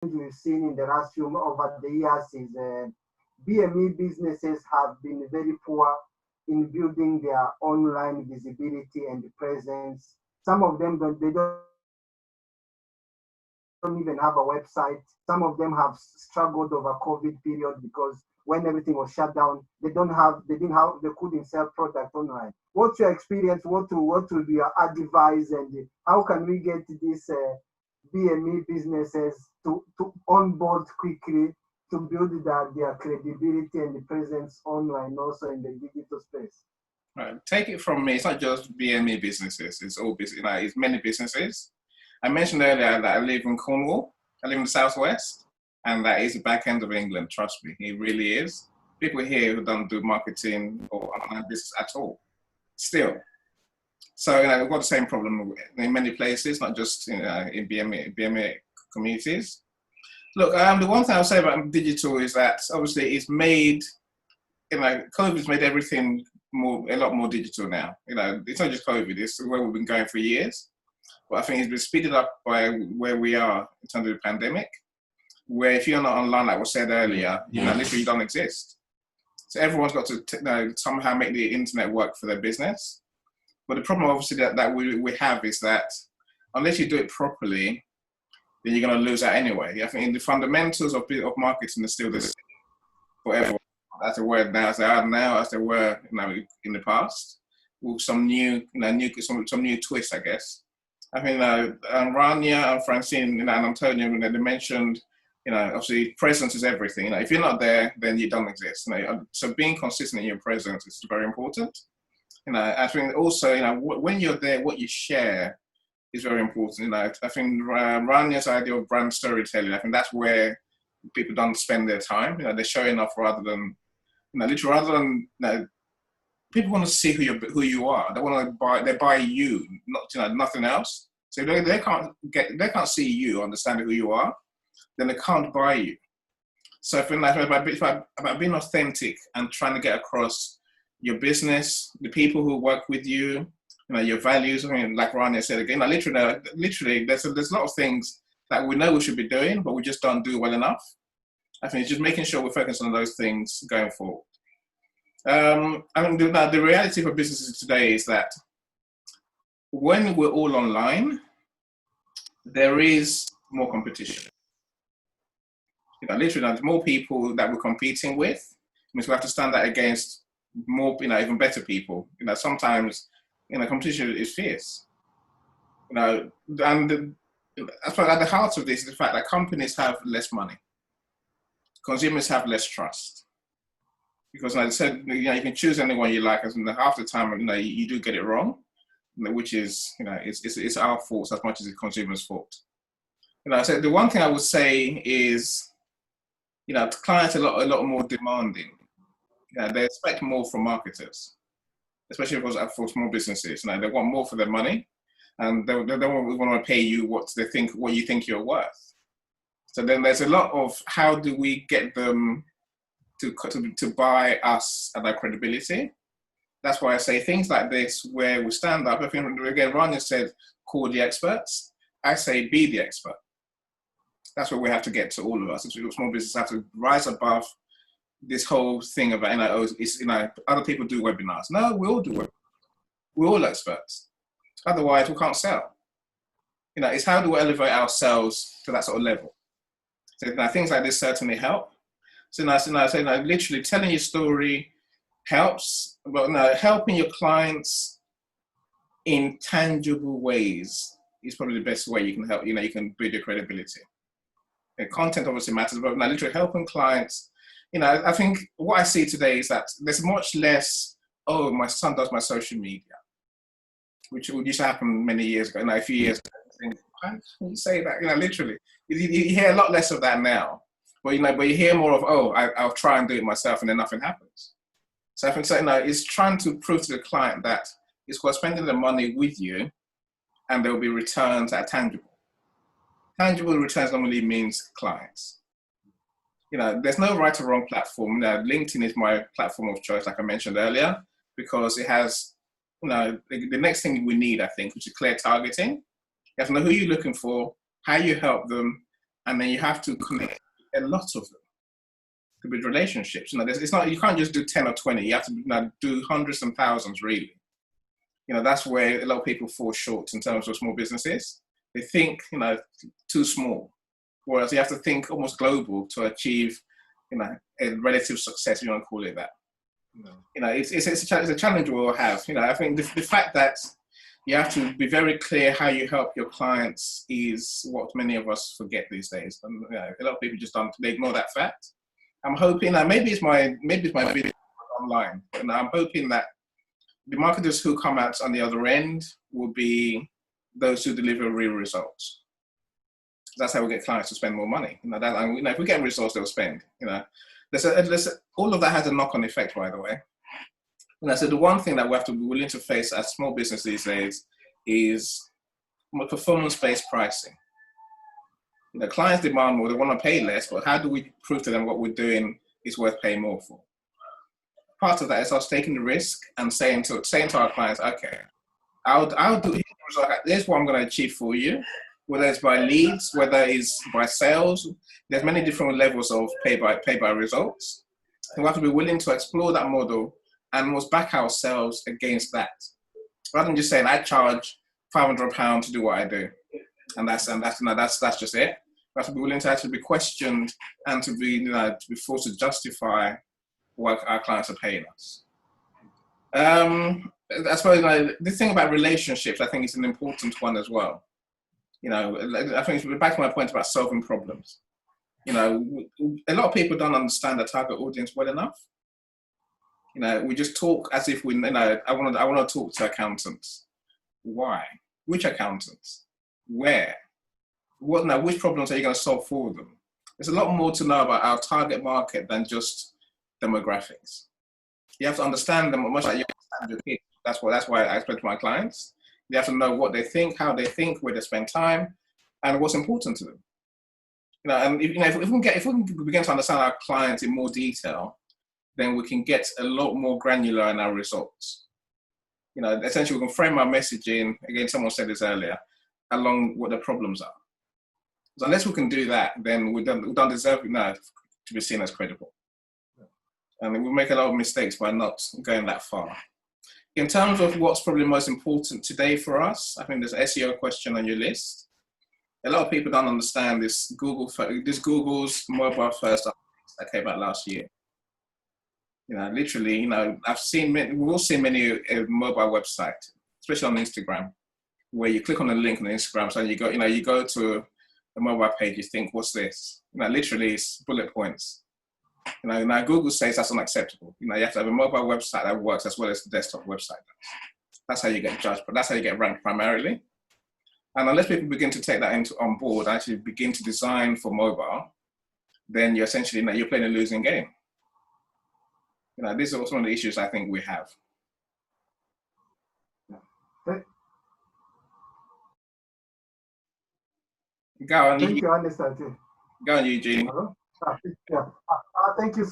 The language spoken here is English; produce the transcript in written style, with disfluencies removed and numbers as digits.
we've seen in the last few over the years is BME businesses have been very poor in building their online visibility and presence. Some of them don't even have a website. Some of them have struggled over COVID period because when everything was shut down, they couldn't sell product online. What's your experience? What would be your advice, and how can we get these BME businesses to onboard quickly to build their credibility and the presence online, also in the digital space? Right. Take it from me, it's not just BME businesses, it's all business, it's many businesses. I mentioned earlier that I live in Cornwall, I live in the southwest, and that is the back end of England, trust me, it really is. People here who don't do marketing or online business at all, still. So we've got the same problem in many places, not just in BME communities. Look, the one thing I'll say about digital is that obviously it's made, COVID's made everything a lot more digital now. It's not just COVID, it's where we've been going for years. But I think it's been speeded up by where we are in terms of the pandemic, where if you're not online, like was said earlier, literally you don't exist. So everyone's got to somehow make the internet work for their business. But the problem obviously that we have is that unless you do it properly, then you're going to lose out anyway. I think the fundamentals of marketing are still the same for everyone. As they were now, as they were in the past, with some new twists, I guess. I think Rania and Francine and Antonio, they mentioned, obviously presence is everything. If you're not there, then you don't exist. So being consistent in your presence is very important. I think also, when you're there, what you share is very important. I think Rania's idea of brand storytelling, I think that's where people don't spend their time. They're showing off rather than people want to see who you are. They want to buy you, not nothing else. So if they can't see you, understand who you are, then they can't buy you. So I think about being authentic and trying to get across your business, the people who work with you, your values. I mean, like Rania said again, literally, there's a lot of things that we know we should be doing, but we just don't do well enough. I think it's just making sure we're focused on those things going forward. The reality for businesses today is that when we're all online, there is more competition. Literally, there's more people that we're competing with. Means we have to stand out against more, even better people. Sometimes, competition is fierce. And I suppose at the heart of this is the fact that companies have less money. Consumers have less trust. Because like I said, you can choose anyone you like, and half the time, you do get it wrong, which is, it's our fault as much as it's consumers' fault. So the one thing I would say is, clients are a lot more demanding. They expect more from marketers, especially for small businesses. They want more for their money, and they don't want to pay you what you think you're worth. So then there's a lot of how do we get them to buy us and our credibility. That's why I say things like this where we stand up. I think, again, Rania said, call the experts. I say, be the expert. That's what we have to get to, all of us. Small businesses have to rise above this whole thing about, other people do webinars. No, we all do webinars. We're all experts. Otherwise, we can't sell. It's how do we elevate ourselves to that sort of level. So things like this certainly help. So literally telling your story helps, but helping your clients in tangible ways is probably the best way you can help. You can build your credibility. Content obviously matters, but literally helping clients. I think what I see today is that there's much less, oh, my son does my social media, which used to happen many years ago. A few years ago, I think, why can you say that? Literally, you hear a lot less of that now. But but you hear more of, oh, I'll try and do it myself, and then nothing happens. So I think it's trying to prove to the client that it's worth spending the money with you, and there will be returns that are tangible. Tangible returns normally means clients. There's no right or wrong platform. LinkedIn is my platform of choice, like I mentioned earlier, because it has, the next thing we need, I think, which is clear targeting. You have to know who you're looking for, how you help them, and then you have to connect a lot of them to build relationships. It's not, you can't just do 10 or 20. You have to do hundreds and thousands, really. That's where a lot of people fall short in terms of small businesses. They think, too small, whereas you have to think almost global to achieve, a relative success, if you want to call it that. It's a challenge we all have. I think the fact that you have to be very clear how you help your clients is what many of us forget these days. And a lot of people just they ignore that fact. I'm hoping that maybe it's my video online, and I'm hoping that the marketers who come out on the other end will be those who deliver real results. That's how we get clients to spend more money. If we get results, they'll spend. All of that has a knock-on effect, by the way. So the one thing that we have to be willing to face as small business these days is performance-based pricing. Clients demand more; they want to pay less, but how do we prove to them what we're doing is worth paying more for? Part of that is us taking the risk and saying to our clients, okay, I'll do here's what I'm going to achieve for you, whether it's by leads, whether it's by sales. There's many different levels of pay by results. And we have to be willing to explore that model and must back ourselves against that, rather than just saying I charge £500 to do what I do, and that's just it. We have to be willing to actually be questioned and to be forced to justify what our clients are paying us. I suppose this thing about relationships, I think, is an important one as well. I think it's back to my point about solving problems. A lot of people don't understand the target audience well enough. We just talk as if I want to talk to accountants. Why? Which accountants? Where? What now? Which problems are you going to solve for them? There's a lot more to know about our target market than just demographics. You have to understand them much like you understand your kids. That's why I explain to my clients. You have to know what they think, how they think, where they spend time, and what's important to them. And if we can begin to understand our clients in more detail, then we can get a lot more granular in our results. Essentially, we can frame our messaging, again, someone said this earlier, along what the problems are. So unless we can do that, then we don't deserve to be seen as credible. And we make a lot of mistakes by not going that far. In terms of what's probably most important today for us, I think there's an SEO question on your list. A lot of people don't understand this Google's mobile first update that came out last year. Literally, we've all seen many mobile websites, especially on Instagram, where you click on a link on Instagram, so you go to a mobile page, you think, what's this? Literally, it's bullet points. Now Google says that's unacceptable. You have to have a mobile website that works as well as the desktop website does. That's how you get judged, but that's how you get ranked primarily. And unless people begin to take that on board, actually begin to design for mobile, then you're essentially you're playing a losing game. These are some of the issues I think we have. Go on, Thank you, understand. Go on, Eugene. Yeah. Thank you.